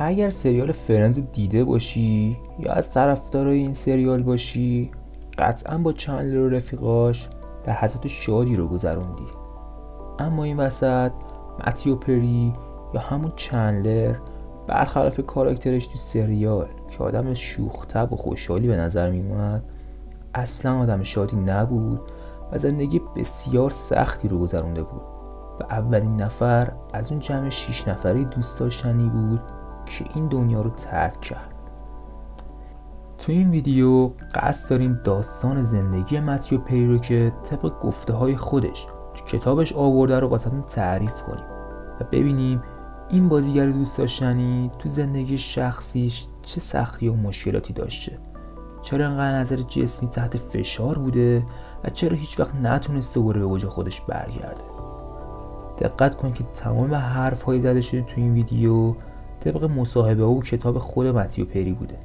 اگر سریال فرندز رو دیده باشی یا از طرفدارای این سریال باشی، قطعا با چندلر و رفیقاش لحظات شادی رو گذروندی. اما این وسط متیو پری یا همون چندلر برخلاف کاراکترش تو سریال که آدم شوخ‌طبع و خوشحالی به نظر میومد، اصلا آدم شادی نبود و زندگی بسیار سختی رو گذرونده بود و اولین نفر از اون جمع 6 نفره دوست داشتنی بود که این دنیا رو ترک کرد. تو این ویدیو قصد داریم داستان زندگی متیو پری رو که طبق گفته های خودش تو کتابش آورده رو واسهتون تعریف کنیم و ببینیم این بازیگر دوست داشتنی تو زندگی شخصیش چه سختی و مشکلاتی داشته، چرا انقدر نظر جسمی تحت فشار بوده و چرا هیچ وقت نتونسته دوباره به اوج خودش برگرده. دقت کن که تمام حرف های زده شده تو این ویدیو طبق مصاحبه و کتاب خود متیو پری بوده.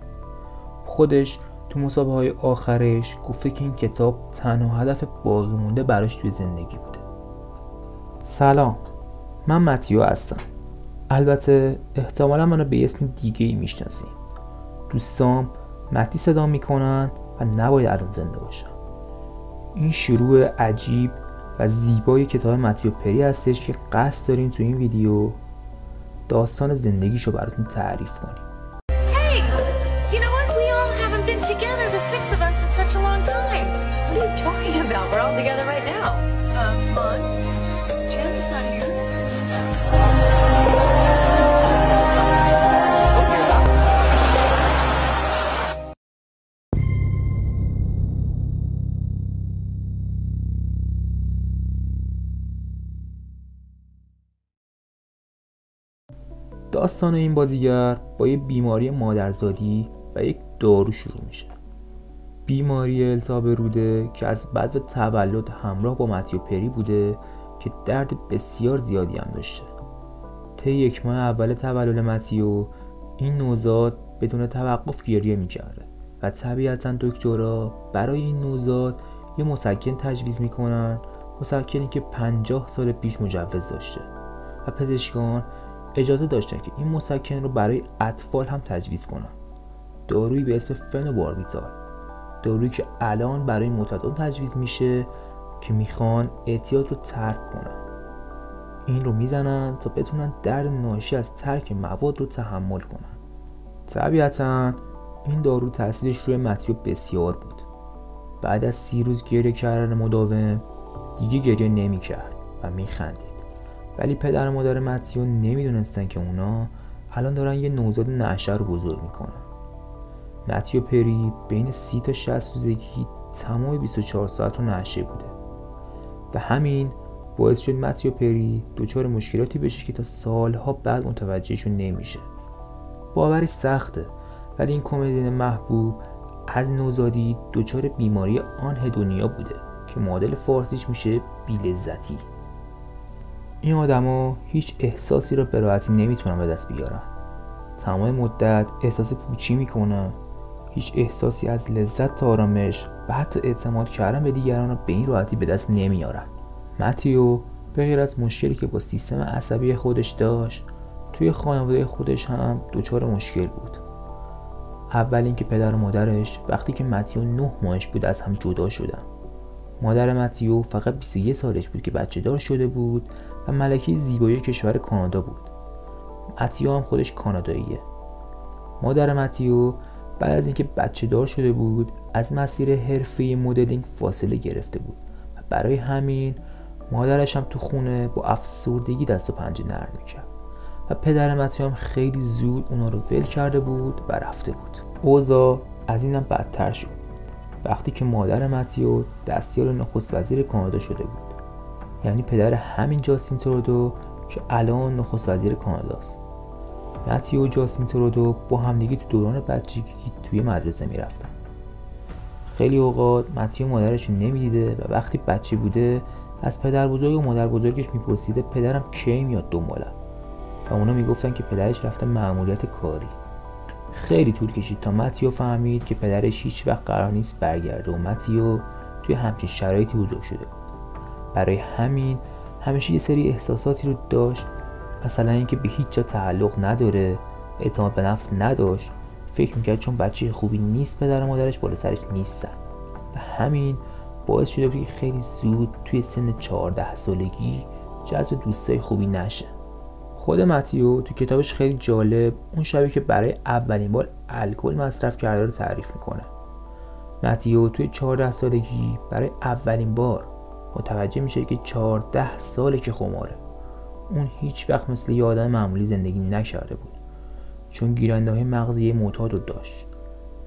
خودش تو مصاحبه های آخرش گفته که این کتاب تنها هدف باقی مونده براش توی زندگی بوده. سلام، من متیو هستم. البته احتمالا منو به اسم دیگه ای میشناسین. دوستام متی صدا میکنن و نباید الان زنده باشم. این شروع عجیب و زیبای کتاب متیو پری هستش که قصد داریم تو این ویدیو داستان زندگیشو براتون تعریف کنیم. Hey, you know what? We all haven't been together, the six of us, in such a long time. What are you talking about? We're all together right now. Fun. Jen's not here. داستان این بازیگر با یه بیماری مادرزادی و یک دارو شروع میشه. بیماری التهاب روده که از بدو تولد همراه با متیو پری بوده که درد بسیار زیادی هم داشته. طی 1 ماه اول تولد متیو این نوزاد بدون توقف گریه میکرده و طبیعتا دکترها برای این نوزاد یه مسکن تجویز میکنن، مسکنی که 50 سال پیش مجوز داشته و پزشکان اجازه داشتن که این مسکن رو برای اطفال هم تجویز کنن. دارویی به اسم فنوباربیتال، دارویی که الان برای معتادان تجویز میشه که میخوان اعتیاد رو ترک کنن. این رو میزنن تا بتونن درد ناشی از ترک مواد رو تحمل کنن. طبیعتا این دارو تاثیرش روی متیو بسیار بود. بعد از 30 روز گریه کردن مداوم دیگه گریه نمیکرد و میخندید. ولی پدر و مادر متیو نمیدونستن که اونا الان دارن یه نوزاد نعشه رو بزرگ میکنن. متیو پری بین 30 تا 60 روزگی تمام 24 ساعت رو نعشه بوده و همین باعث شد متیو پری دچار مشکلاتی بشه که تا سالها بعد متوجهشون نمیشه. باورش سخته، ولی این کمدین محبوب از نوزادی دچار بیماری آنهدونیا بوده که معادل فارسیش میشه بی‌لذتی. این آدما هیچ احساسی رو به راحتی نمیتونن به دست بیارن. تمام مدت احساس پوچی میکنن، هیچ احساسی از لذت تا آرامش و حتی اعتماد کردن به دیگران رو به این راحتی به دست نمیارن. متیو به غیر از مشکلی که با سیستم عصبی خودش داشت، توی خانواده خودش هم دچار مشکل بود. اول اینکه پدر و مادرش وقتی که متیو 9 ماهش بود از هم جدا شدن. مادر متیو فقط 21 سالش بود که بچه دار شده بود و ملکه زیبایی کشور کانادا بود. متیو هم خودش کاناداییه. مادر متیو بعد از اینکه بچه دار شده بود از مسیر حرفه‌ای مدلینگ فاصله گرفته بود و برای همین مادرش هم تو خونه با افسردگی دست و پنجه نرم میکرد و پدر متیو هم خیلی زود اونا رو ول کرده بود و رفته بود. اوضاع از اینم بدتر شد وقتی که مادر متیو دستیار نخست وزیر کانادا شده بود، یعنی پدر همین جاستین ترودو که الان نخست وزیر کاناداست. متیو و جاستین ترودو با همدیگه تو دوران بچگی توی مدرسه میرفتن. خیلی اوقات متیو مادرش رو نمیدیده و وقتی بچه بوده از پدر بزرگ و مادر بزرگش میپرسیده پدرم کی میاد دنبالم و اونا میگفتن که پدرش رفته مأموریت کاری. خیلی طول کشید تا متیو فهمید که پدرش هیچ وقت قرار نیست برگرده و متیو توی همچین شرایطی بزرگ شده بود. برای همین همیشه یه سری احساساتی رو داشت، مثلا اینکه به هیچ جا تعلق نداره اعتماد به نفس نداشت، فکر میکرد چون بچه خوبی نیست پدر و مادرش بالا سرش نیستن و همین باعث شده بود که خیلی زود توی سن 14 سالگی جذب دوستای خوبی نشه. خود متیو تو کتابش خیلی جالب اون شبی که برای اولین بار الکل مصرف کرده رو تعریف میکنه. متیو توی 14 سالگی برای اولین بار متوجه میشه که 14 ساله که خماره. اون هیچ وقت مثل یه آدم معمولی زندگی نکرده بود چون گیرنده‌های مغزی معتاد رو داشت.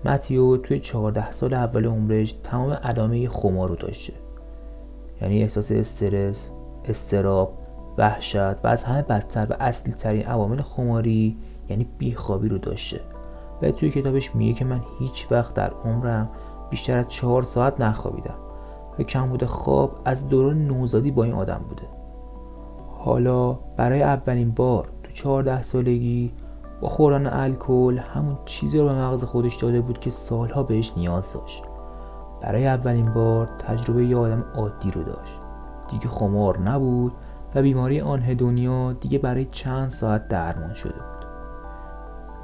متیو توی 14 سال اول عمرش تمام علائم خمار رو داشته، یعنی احساس استرس، اضطراب، وحشت و از همه بدتر و اصلی ترین عوامل خماری یعنی بیخوابی رو داشته. و توی کتابش میگه که من هیچ وقت در عمرم بیشتر از 4 ساعت نخوابیدم و کمبود خواب از دوران نوزادی با این آدم بوده. حالا برای اولین بار تو 14 سالگی با خوردن الکل همون چیزی رو به مغز خودش داده بود که سالها بهش نیاز داشت. برای اولین بار تجربه یه آدم عادی رو داشت. دیگه خمار نبود و بیماری آنهدونیا دیگه برای چند ساعت درمان شده بود.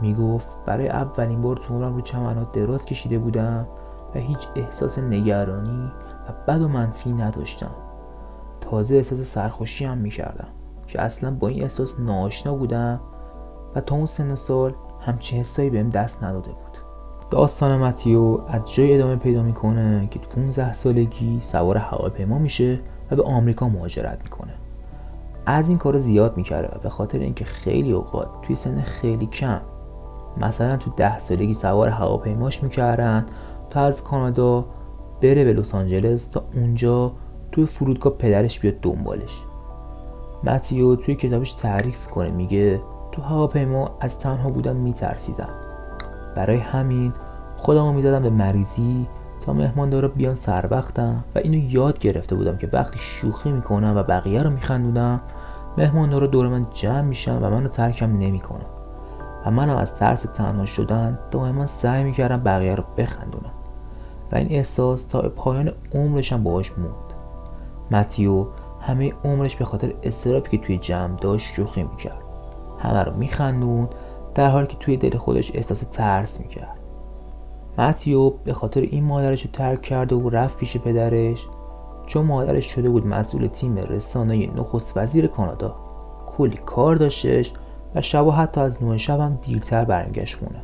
میگفت برای اولین بار تو عمرم رو چمن‌ها دراز کشیده بودم و هیچ احساس نگرانی و بد و منفی نداشتم. تازه احساس سرخوشی هم میکردم که اصلا با این احساس ناآشنا بودم و تا اون سن سال همچین حسایی بهم دست نداده بود. داستان متیو از جای ادامه پیدا میکنه که تو 15 سالگی سوار هواپیما میشه و به آمریکا مهاجرت میکنه. از این کارو زیاد میکرده به خاطر اینکه خیلی اوقات توی سن خیلی کم، مثلا تو 10 سالگی سوار هواپیماش میکردن تا از کانادا بره به لس آنجلس تا اونجا توی فرودگاه پدرش بیاد دنبالش. متیو توی کتابش تعریف کنه، میگه تو هواپیما از تنها بودن میترسیدم، برای همین خودمو میدادم به مریضی تا مهماندارا بیان سر وقتم و اینو یاد گرفته بودم که وقتی شوخی میکنم و بقیه رو میخندونم مهماندارا دور من جمع میشن و منو ترکم نمیکنن و منم از ترس تنها شدن دائما سعی میکردم بقیه رو بخندونم و این احساس تا پایان عمرشم باهاش موند. متیو همه عمرش به خاطر اضطرابی که توی جمع داشت شوخی میکرد، همه رو میخندون در حالی که توی دل خودش احساس ترس میکرد. متیو به خاطر این مادرش رو ترک کرده و رفت پیش پدرش چون مادرش شده بود مسئول تیم رسانه‌ای نخست وزیر کانادا. کلی کار داشتش و شبا حتی از 9 شب هم دیرتر برمیگشت خونه.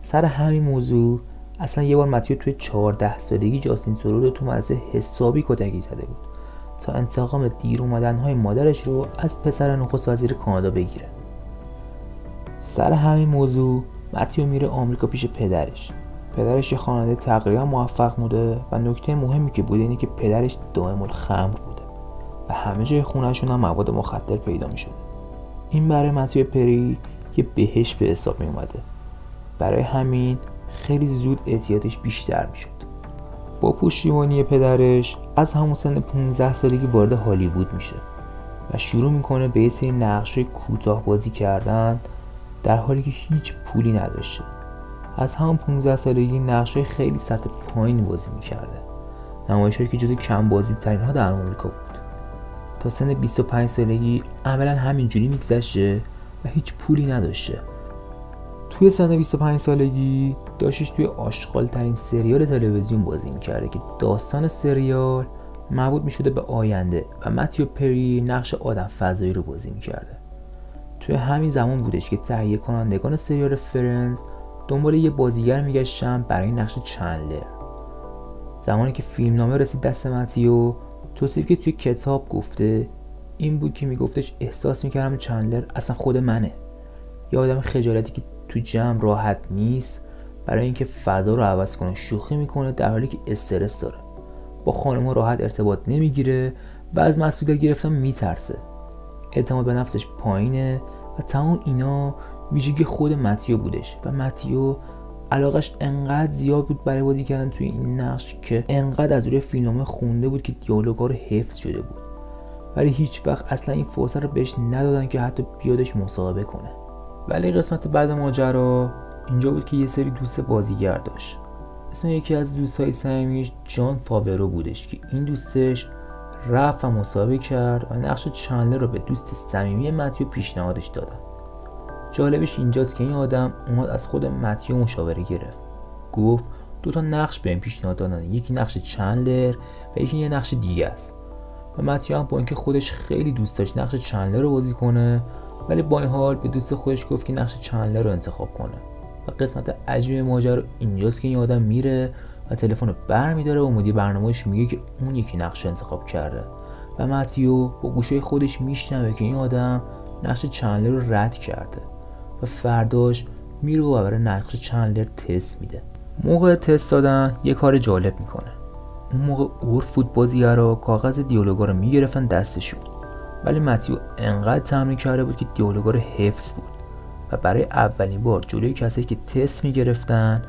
سر همین موضوع اصلا یه بار متیو توی 14 سالگی جاستین ترودو تو مزه حسابی کتکی زده بود تا انتقام دیر اومدن‌های مادرش رو از پسر نخست وزیر کانادا بگیره. سر همین موضوع متیو میره آمریکا پیش پدرش. پدرش یه خواننده تقریبا موفق بوده و نکته مهمی که بوده اینه که پدرش دائم الخمر بوده و همه جای خونه‌شون هم مواد مخدر پیدا می‌شده. این برای متیو پری یه بهشت به حساب می اومده. برای همین خیلی زود اعتیادش بیشتر میشد. با پشتیبانی پدرش از همون سن 15 سالگی وارد هالیوود میشه و شروع میکنه به یه سری نقش‌های کوتاه بازی کردن در حالی که هیچ پولی نداشته. از همون 15 سالگی نقش‌های خیلی سطح پایین بازی میکرده، نمایش‌هایی که جزو کم بازی ترین ها در آمریکا بود. تا سن 25 سالگی عملاً همینجوری میگذشته و هیچ پولی نداشته. توی سن 25 سالگی داشتش توی آشغال ترین سریال تلویزیون بازی میکرده که داستان سریال مربوط میشده به آینده و متیو پری نقش آدم فضایی رو بازی میکرده. توی همین زمان بودش که تهیه کنندگان سریال فرندز دنبال یه بازیگر میگشتن برای نقش چندلر. زمانی که فیلمنامه رسید دست متیو، توصیفی که توی کتاب گفته این بود که میگفتش احساس میکردم چندلر اصلا خود منه، یه آدم خجالتی که تو جمع راحت نیست، برای اینکه فضا رو عوض کنه شوخی میکنه در حالی که استرس داره، با خانم‌ها راحت ارتباط نمیگیره و از مسئولیت گرفتن میترسه، اعتماد به نفسش پایینه و تمام اینا ویژگی خود متیو بودش و متیو علاقش انقدر زیاد بود برای بازی کردن توی این نقش که انقدر از روی فیلمنامه خونده بود که دیالوگا رو حفظ شده بود، ولی هیچ وقت اصلا این فرصت رو بهش ندادن که حتی بیادش مصاحبه کنه. ولی قسمت بعد ماجرا اینجا بود که یه سری دوست بازیگر داشت. اسم یکی از دوستای صمیمیش جان فاورو بودش که این دوستش رفت و مصاحبه کرد و نقش چندلر رو به دوست صمیمی متیو پیشنهادش دادن. جالبش اینجاست که این آدم اومد از خود متیو مشاوره گرفت. گفت 2 نقش بهم پیشنهاد دادن، یکی نقش چندلر و یکی یه نقش دیگه است. و متیو هم با اینکه خودش خیلی دوست داشت نقش چندلر رو بازی کنه، ولی با این حال به دوست خودش گفت که نقش چندلر رو انتخاب کنه. و قسمت عجیب ماجرا اینجاست که این آدم میره و تلفن رو برمی‌داره و مدیر برنامه‌اش میگه که اون یکی نقش انتخاب کرده و متیو با گوشه خودش میشنوه که این آدم نقش چندلر رو رد کرده و فرداش میره و برای نقش چندلر تست میده. موقع تست دادن یه کار جالب میکنه. اون موقع فوت بازیگرا کاغذ دیالوگا رو میگرفتن دستشون، ولی متیو انقدر تمرین کرده بود که دیالوگا رو حفظ بود و برای اولین بار جلوی کسایی که تست میگرفتن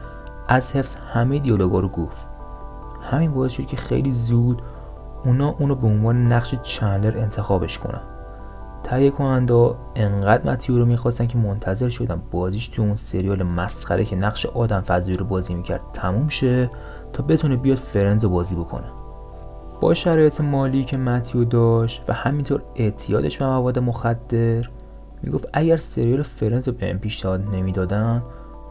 از حفظ همه دیالوگا رو گفت. همین باعث شد که خیلی زود اونو به عنوان نقش چندلر انتخابش کنن. تهیه کننده انقدر متیو رو میخواستن که منتظر شدن بازیش تو اون سریال مسخره که نقش آدم فضایی رو بازی میکرد تموم شه تا بتونه بیاد فرندز رو بازی بکنه. با شرایط مالی که متیو داشت و همینطور اعتیادش به مواد مخدر، میگفت اگر سریال فرندز رو بهم پیشنهاد نمیدادن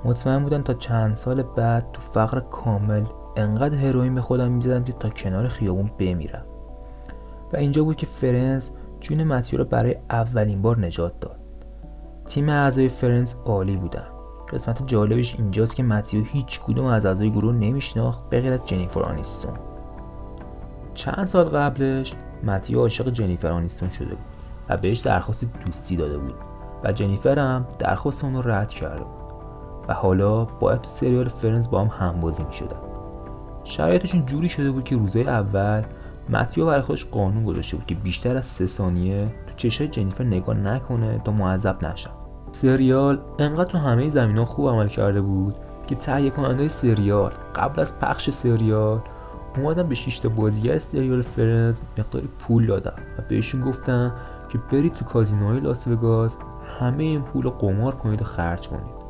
مطمئن بودن تا چند سال بعد تو فقر کامل انقدر هروئین به خودم میزدم که تا کنار خیابون بمیرم. و اینجا بود که فرندز جون متیو رو برای اولین بار نجات داد. تیم اعضای فرندز عالی بودن. قسمت جالبش اینجاست که متیو هیچ کدوم از اعضای گروه نمیشناخت به غیر از جنیفر آنیستون. چند سال قبلش متیو عاشق جنیفر آنیستون شده بود و بهش درخواست دوستی داده بود و جنیفر هم درخواست اون رو رد کرده بود و حالا باید تو سریال فرندز با هم بازی می‌شدن. شرایطشون جوری شده بود که روزهای اول متیو برای خودش قانون گذاشته بود که بیشتر از 3 ثانیه تو چشای جنیفر نگاه نکنه تا معذب نشه. سریال انقدر تو همه زمین‌ها خوب عمل کرده بود که تهیه کننده سریال قبل از پخش سریال اومدن به 6 تا بازیگر سریال فرندز مقداری پول دادن و بهشون گفتن که برید تو کازینوهای لاس وگاس همه این پول رو قمار کنید و خرج کنید،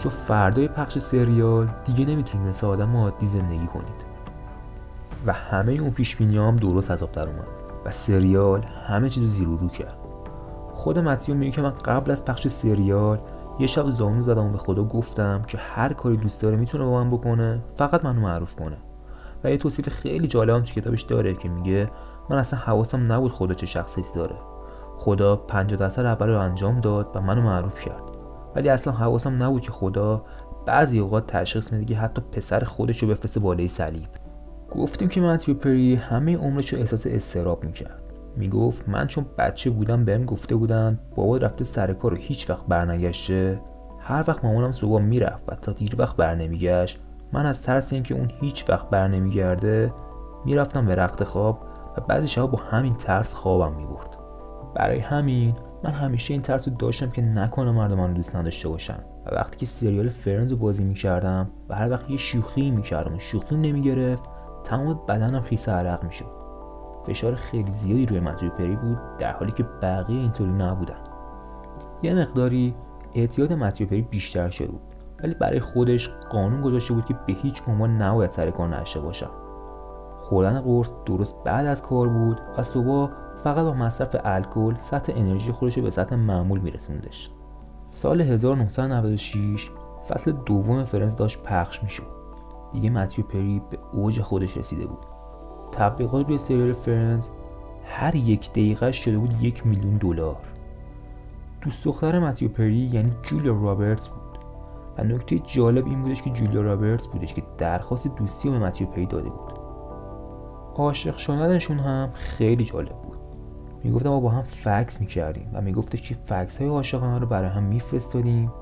چون فردای پخش سریال دیگه نمیتونید مثل آدم عادی زندگی کنید. و همه اون پیش‌بینی‌ها هم درست از آب در اومد و سریال همه چیزو زیر و رو کرد. خود متیو میگه که من قبل از پخش سریال یه شب زانو زدم و به خدا گفتم که هر کاری دوست داره میتونه با من بکنه، فقط منو معروف کنه. و یه توصیف خیلی جالبم تو کتابش داره که میگه من اصلا حواسم نبود خدا چه شخصیتی داره. خدا 50% اول رو انجام داد و منو معروف کرد، ولی اصلا حواسم نبود که خدا بعضی اوقات تشخیص میده که حتی پسر خودش رو بفرسته بالای صلیب. گفتیم که متیو پری همه عمرش رو احساس اضطراب میکرد. میگفت من چون بچه بودم بهم گفته بودن بابا رفته سر کار و هیچ وقت برنگشته، هر وقت مامانم صبح میرفت و تا دیر وقت برنمیگشت، من از ترس اینکه اون هیچ وقت برنمیگرده میرفتم به رخت خواب و بعضی شبا با همین ترس خوابم میبرد. برای همین من همیشه این ترس رو داشتم که نکنه مردم من دوست نداشته باشن و وقتی که سریال فرندز رو بازی میکردم و هر وقت یه شوخی میکردم و شوخیم نمیگرفت تمام بدنم خیس عرق میشد. فشار خیلی زیادی روی متیو پری بود در حالی که بقیه اینطوری نبودن. یه مقداری اعتیاد متیو پری بیشتر شده بود، ولی برای خودش قانون گذاشته بود که به هیچ عنوان نباید سر کار نشه باشم. خوردن قرص درست بعد از کار بود و صبح فقط با مصرف الکل سطح انرژی خودش رو به سطح معمول میرسوندش. سال 1996 فصل دوم فرندز داشت پخش میشد. دیگه متیو پری به اوج خودش رسیده بود. تبلیغات روی سریال فرندز هر 1 دقیقه شده بود $1,000,000. دوست دختر متیو پری یعنی جولیا رابرتس بود و نکته جالب این بودش که جولیا رابرتس بودش که درخواست دوستی رو به متیو پری داده بود. عاشق شدنشون هم خیلی جالب بود. میگفتم ما با هم فکس میکردیم و میگفتش که فکس های عاشقانه رو برای هم میفرستادیم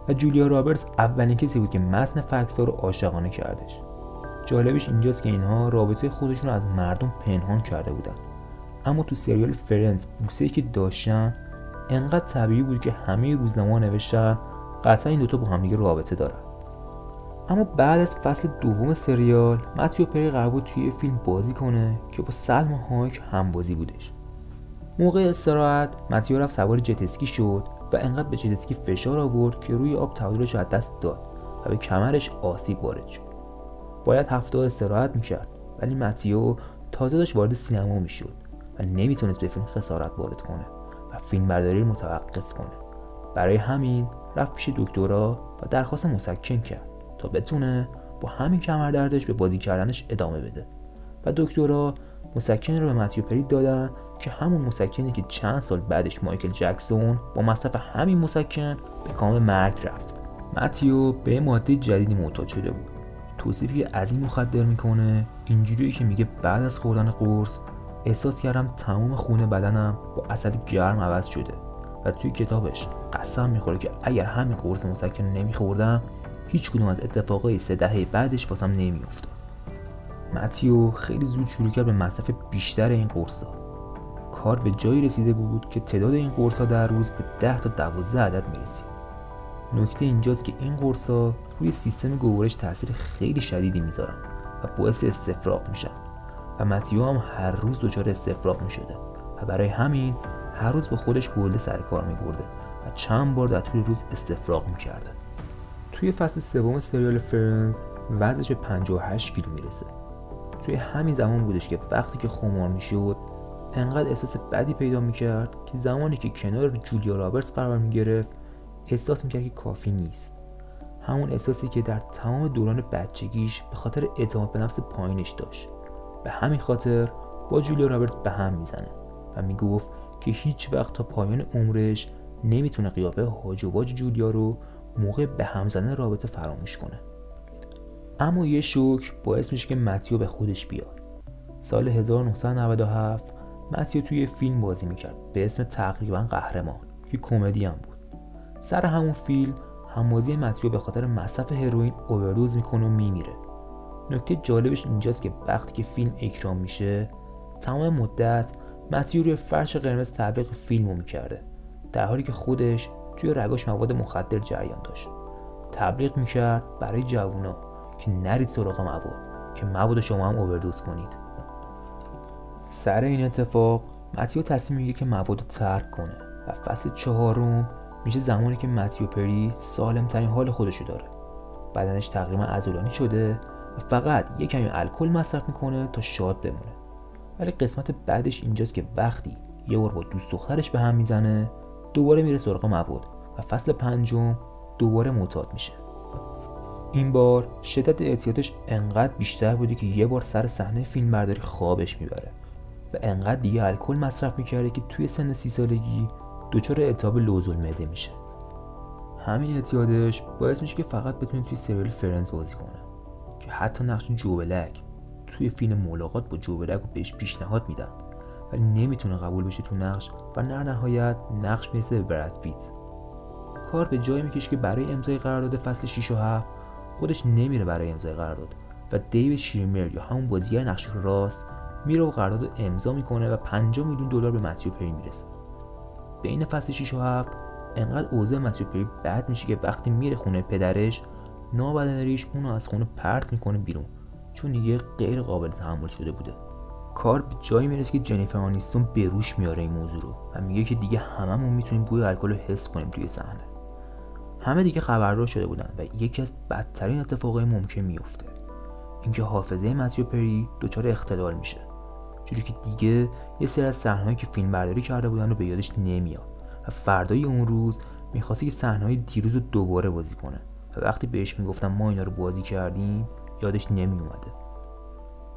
و جولیا رابرتس اولین کسی بود که متن فکس ها رو عاشقانه کردش. جالبش اینجاست که اینها رابطه خودشون رو از مردم پنهان کرده بودن، اما تو سریال فرندز بوسه‌ای که داشتن انقدر طبیعی بود که همه روزنامه‌ها نوشتن قطعا این دوتا با هم دیگه رابطه دارن. اما بعد از فصل دوم سریال متیو پری قرار بود توی فیلم بازی کنه که با سلما هایک هم بازی بودش. موقع استراحت متیو رفت سوار جت اسکی شد و انقدر به جت اسکی فشار آورد که روی آب تعادلش از دست داد و به کمرش آسیب وارد شد. باید هفته استراحت میکرد، ولی متیو تازه داشت وارد سینما میشد و نمیتونست به فیلم خسارت وارد کنه و فیلم برداری رو متوقف کنه. برای همین رفت پیش دکترا و درخواست مسکن کرد تا بتونه با همین کمردردش به بازی کردنش ادامه بده و دکترا مسکن رو به متیو پری دادن که همون مسکنی که چند سال بعدش مایکل جکسون با مصرف همین مسکن به کام مرگ رفت. متیو به ماده جدیدی معتاد شده بود. توصیفی از این مخدر میکنه اینجوریه که میگه بعد از خوردن قرص احساس کردم تمام خون بدنم با عسل گرم عوض شده و توی کتابش قسم میخوره که اگر همین قرص مسکن نمیخوردم هیچ کدوم از اتفاقای 3 دهه بعدش واسم نمیافتاد. متیو خیلی زود شروع کرد به مصرف بیشتر این قرصا. کار به جایی رسیده بود که تعداد این قرصا در روز به 10 تا 12 عدد میرسید. نکته اینجاست که این قرصا روی سیستم گوارش تاثیر خیلی شدیدی میذارن و باعث استفراغ میشن و متیو هم هر روز دچار استفراغ میشده و برای همین هر روز به خودش گلده سر کار میبرده و چند بار در طول روز استفراغ میکرده. توی فصل 3 سریال فرنز وزنش به 58 کیلو میرسه. توی همین زمان بودش که وقتی که خمار میشد انقدر احساس بدی پیدا میکرد که زمانی که کنار جولیا رابرتس قرار میگرفت احساس میکرد که کافی نیست. همون احساسی که در تمام دوران بچگیش به خاطر اعتماد به نفس پایینش داشت. به همین خاطر با جولیا رابرتس به هم میزنه و میگفت که هیچ وقت تا پایان عمرش نمیتونه قیافه هاج و واج جولیا رو موقع به هم زدن رابطه فراموش کنه. اما یه شوک باعث میشه که متیو به خودش بیاد. سال 1997 متیو توی فیلم بازی میکرد به اسم تقریبا قهرمان که کمدی هم بود. سر همون فیلم همبازی متیو به خاطر مصرف هروئین اووردوز میکنه و میمیره. نکته جالبش اینجاست که وقتی که فیلم اکران میشه تمام مدت متیو روی فرش قرمز تبلیغ فیلمو میکرده در حالی که خودش توی رگاش مواد مخدر جریان داشت. تبلیغ میکرد برای جوونا که نرید سراغ مواد که مواد شما هم اووردوز کنید. سر این اتفاق متیو تصمیم میگیره که مواد رو ترک کنه و فصل 4 میشه زمانی که متیو پری سالم ترین حال خودشو داره. بدنش تقریبا عضلانی شده و فقط یک کمی الکل مصرف میکنه تا شاد بمونه. ولی قسمت بعدش اینجاست که وقتی یه بار با دوست دخترش به هم میزنه دوباره میره سراغ مواد و فصل 5 دوباره معتاد میشه. این بار شدت اعتیادش انقدر بیشتر بوده که یه بار سر صحنه فیلم برداری خوابش میبره و انقدر دیگه الکل مصرف میکرده که توی سن 30 سالگی دچار التهاب لوزالمعده میشه. همین اعتیادش باعث میشه که فقط بتونه توی سریال فرنز بازی کنه که حتی نقش جو بلک توی فیلم ملاقات با جو بلک رو بهش پیشنهاد میدن ولی نمیتونه قبول بشه تو نقش و در نهایت نقش میرسه به براد پیت. کار به جایی میکشه که برای امضای قرارداد فصل 6 و 7 خودش نمیره برای امضای قرارداد و دیوید شیرمر یا همون بازیگر نقش راست میره و قرارداد امضا میکنه و 50 میلیون دلار به متیو پری میرسه. بین فصل 6 و 7 انقدر اوضاع متیو پری بد میشه که وقتی میره خونه پدرش نابدنریش اونو از خونه پرت میکنه بیرون چون دیگه غیر قابل تحمل شده بوده. کار به جایی میرسه که جنیفر آنیستون به روش میاره این موضوع رو و میگه که دیگه هممون میتونیم بوی الکل رو حس کنیم توی صحنه. همه دیگه خبردار شده بودن و یکی از بدترین اتفاقای ممکن میفته، اینکه حافظه متیو پری دچار اختلال میشه، چون که دیگه یه سری از صحنه‌هایی که فیلم برداری کرده بودن رو به یادش نمیاد و فردای اون روز می‌خواسته که صحنه‌های دیروز رو دوباره بازی کنه و وقتی بهش میگفتم ما اینا رو بازی کردیم یادش نمیومده.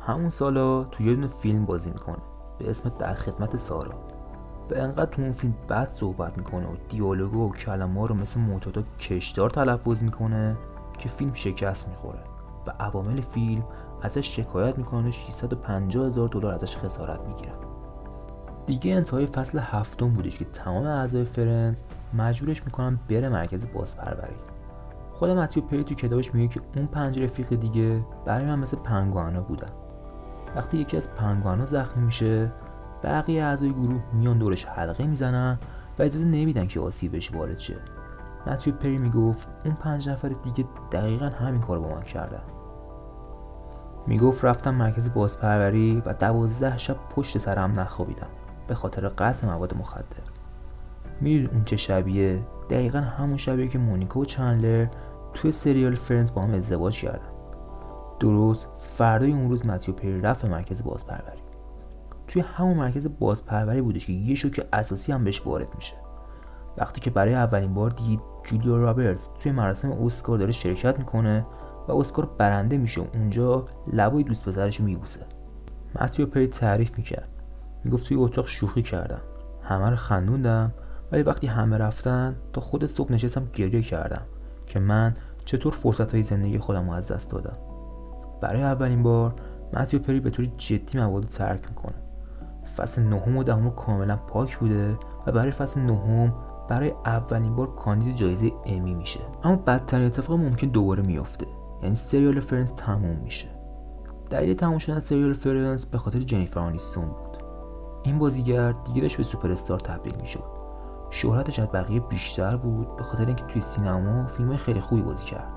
همون سالا تو یه دونه فیلم بازی میکنه به اسم در خدمت سارا و انقدر تو اون فیلم بد صحبت میکنه و دیالوگا و کلمه‌ها رو مثل معتادا کشدار تلفظ میکنه که فیلم شکست میخوره و عوامل فیلم ازش شکایت میکنن و $650,000 ازش خسارت میگیرن. دیگه انتهای فصل 7 بودش که تمام اعضای فرنز مجبورش میکنن بره مرکز بازپروری. خود متیو پری تو کتابش میگه که اون 5 رفیق دیگه برای من مثل پنگوانا بودن. وقتی یکی از پنگوانا زخمی میشه بقیه اعضای گروه میان دورش حلقه میزنن و اجازه نمیدن که آسیبش وارد شه. متیو پری میگفت اون 5 نفر دیگه دقیقاً همین کار با من کردن. میگفت رفتم مرکز بازپروری و 12 شب پشت سرم نخوابیدم به خاطر قطع مواد مخدر. میدونی اون چه شبیه؟ دقیقاً همون شبیه که مونیکا و چندلر توی سریال فرنز با هم ازدواج کردن. درست فردای اون روز متیو پری رفت مرکز بازپروری. توی همون مرکز بازپروری بودش که یه شوک اساسی هم بهش وارد میشه. وقتی که برای اولین بار دید جولیا رابرتس توی مراسم اسکار داره شرکت میکنه و اسکار برنده میشه و اونجا لبای دوست پسرشو میبوسه. متیو پری تعریف میکرد، میگفت توی اتاق شوخی کردم، همه رو خندوندم، ولی وقتی همه رفتن تا خود صبح نشستم گریه کردم که من چطور فرصتهای زندگی خودم رو از دست دادم. برای اولین بار متیو پری به طور جدی مواد رو ترک میکنه. فصل 9 و 10 کاملا پاک بوده و برای فصل 9 برای اولین بار کاندید جایزه امی میشه. اما بدترین اتفاق ممکن دوباره میفته، یعنی سریال فرندز تموم میشه. دلیل تموم شدن سریال فرندز به خاطر جنیفر آنیستون بود. این بازیگر دیگه داشت به سوپر استار تبدیل میشد. شهرتش از بقیه بیشتر بود به خاطر اینکه توی سینما فیلم‌های خیلی خوبی بازی کرد.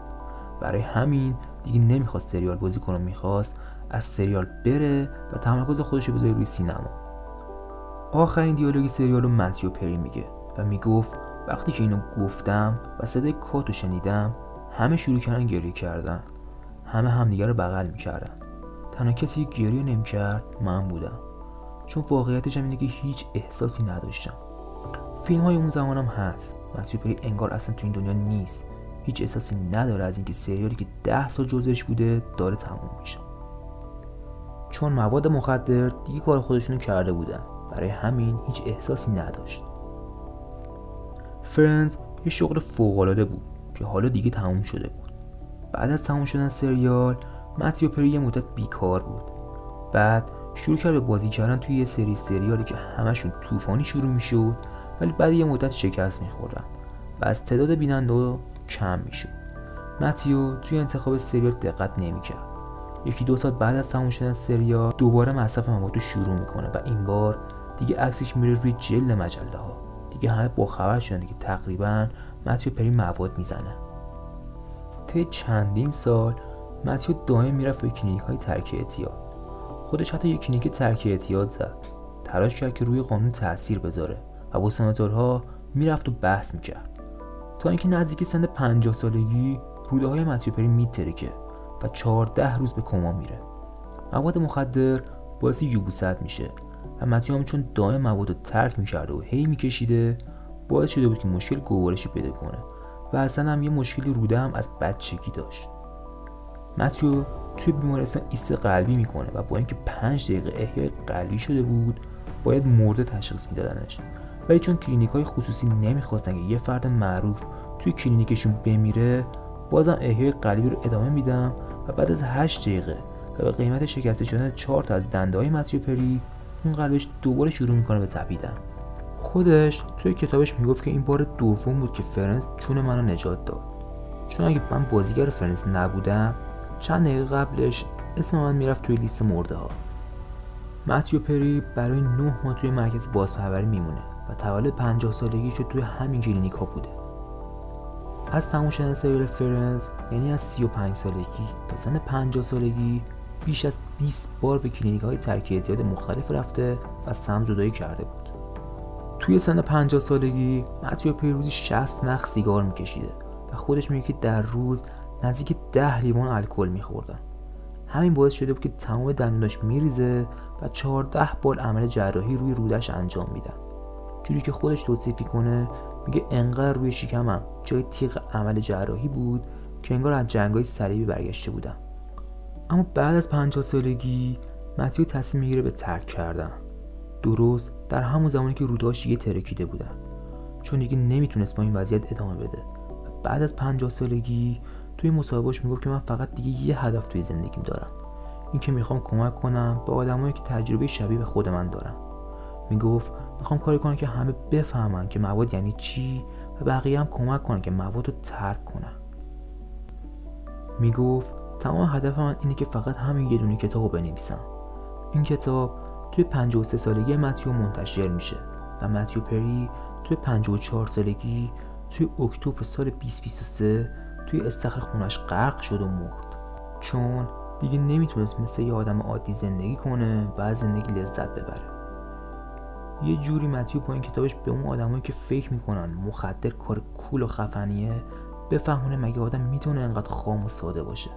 برای همین دیگه نمیخواست سریال بازی کنه، میخواست از سریال بره و تمرکز خودش رو بذاره روی سینما. آخرین دیالوگ سریال رو متیو پری میگه و میگفت وقتی که اینو گفتم و صدای کاتو شنیدم، همه شروع کردن گریه کردن. همه همدیگه رو بغل میکردن. تنها کسی که گریه نمیکرد من بودم، چون واقعیتش اینه که هیچ احساسی نداشتم. فیلم های اون زمانم هست. متیو پری انگار اصلا تو این دنیا نیست، هیچ احساسی نداره از اینکه سریالی که 10 سال جزش بوده داره تموم میشه. چون مواد مخدر دیگه کار خودشونو کرده بودن، برای همین هیچ احساسی نداشت. فرندز یه شغل فوق‌العاده بود که حالا دیگه تموم شده بود. بعد از تموم شدن سریال متیو پری یه مدت بیکار بود. بعد شروع کرد به بازی کردن توی یه سری سریالی که همشون طوفانی شروع میشد ولی بعد یه مدت شکست میخوردن و از تعداد بیننده کم میشد. متیو توی انتخاب سریال دقت نمیکرد. 1-2 ساعت بعد از تموم شدن سریال دوباره مصرف مواد رو شروع میکنه و این بار دیگه عکسش میره روی جلد مجله ها. دیگه همه باخبر شدن که تقریبا متیو پری مواد میزنه. طی چندین سال متیو دائم میرفت به کلینیک‌های ترک اعتیاد. خودش حتی یک کلینیک ترک اعتیاد زد. تلاش کرد که روی قانون تاثیر بذاره و با سناتورها میرفت و بحث میکرد. تا اینکه نزدیک سن 50 سالگی روده های متیو پری میترکه و 14 روز به کما میره. مواد مخدر باعث یبوست میشه و متیو هم چون دائم مواد رو ترک میکرده و هی میکشیده باعث شده بود که مشکل گوارشی پیدا کنه و اصلا هم یه مشکلی روده هم از بچگی داشت. متیو توی بیمارستان ایست قلبی میکنه و با اینکه 5 دقیقه احیای قلبی شده بود باید مرده تشخیص میدادنش، ولی چون کلینیک‌های خصوصی نمیخواستن که یه فرد معروف توی کلینیکشون بمیره بازم احیای قلبی رو ادامه میدم و بعد از 8 دقیقه و به قیمت شکسته شدن 4 تا از دنده‌های متیو پری اون قلبش دوباره شروع میکنه به تپیدن. خودش توی کتابش میگفت که این بار دوم بود که فرندز جون منو نجات داد، چون اگه من بازیگر فرندز نبودم چند دقیقه قبلش اسم من میرفت توی لیست مرده ها. متیو پری برای 9 ماه توی مرکز بازپروری میمونه و تولد 50 سالگیش توی همین کلینیک ها بوده. از تموم شدن سریال فرندز یعنی از 35 سالگی تا سن 50 سالگی بیش از 20 بار به کلینیک های ترک اعتیاد مختلف رفته و سم‌زدایی کرده بود. توی سن 50 سالگی متیو پری روزی 60 نخ سیگار میکشیده و خودش میگه که در روز نزدیک 10 لیوان الکل میخوردن. همین باعث شده بود که تمام دندوناش میریزه و 14 بار عمل جراحی روی رودش انجام میدن. جوری که خودش توصیف کنه میگه انقدر روی شکمم جای تیغ عمل جراحی بود که انگار از جنگای صلیبی برگشته بودم. اما بعد از 50 سالگی متیو تصمیم میگیره به ترک کردن، درست در همون زمانی که رودهاش دیگه ترکیده بودن، چون دیگه نمیتونست با این وضعیت ادامه بده. بعد از 50 سالگی توی مصاحبه‌اش میگفت که من فقط دیگه یه هدف توی زندگیم دارم، این که میخوام کمک کنم به آدمایی که تجربه شبیه به خود من دارن. میگفت میخوام کاری کنم که همه بفهمن که مواد یعنی چی و بقیه هم کمک کنن که مواد رو ترک کنن. میگفت تمام هدف من اینه که فقط همین یه دونه کتابو بنویسم. این کتاب توی 53 سالگی متیو منتشر میشه و متیو پری توی 54 سالگی توی اکتبر سال 2023 توی استخر خونش غرق شد و مرد، چون دیگه نمیتونست مثل یه آدم عادی زندگی کنه و از زندگی لذت ببره. یه جوری متیو با این کتابش به اون آدمایی که فکر میکنن مخدر کار کول و خفنیه بفهمونه مگه آدم میتونه انقدر خام و ساده باشه.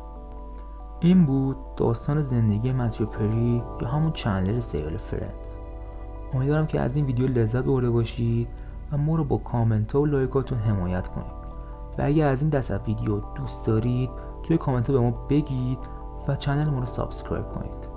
این بود داستان زندگی متیو پری یا همون چندلر سریال فرندز. امیدوارم که از این ویدیو لذت برده باشید و ما رو با کامنت ها و لایکاتون حمایت کنید و اگه از این دست ویدیو دوست دارید توی کامنت ها به ما بگید و چنل ما رو سابسکرایب کنید.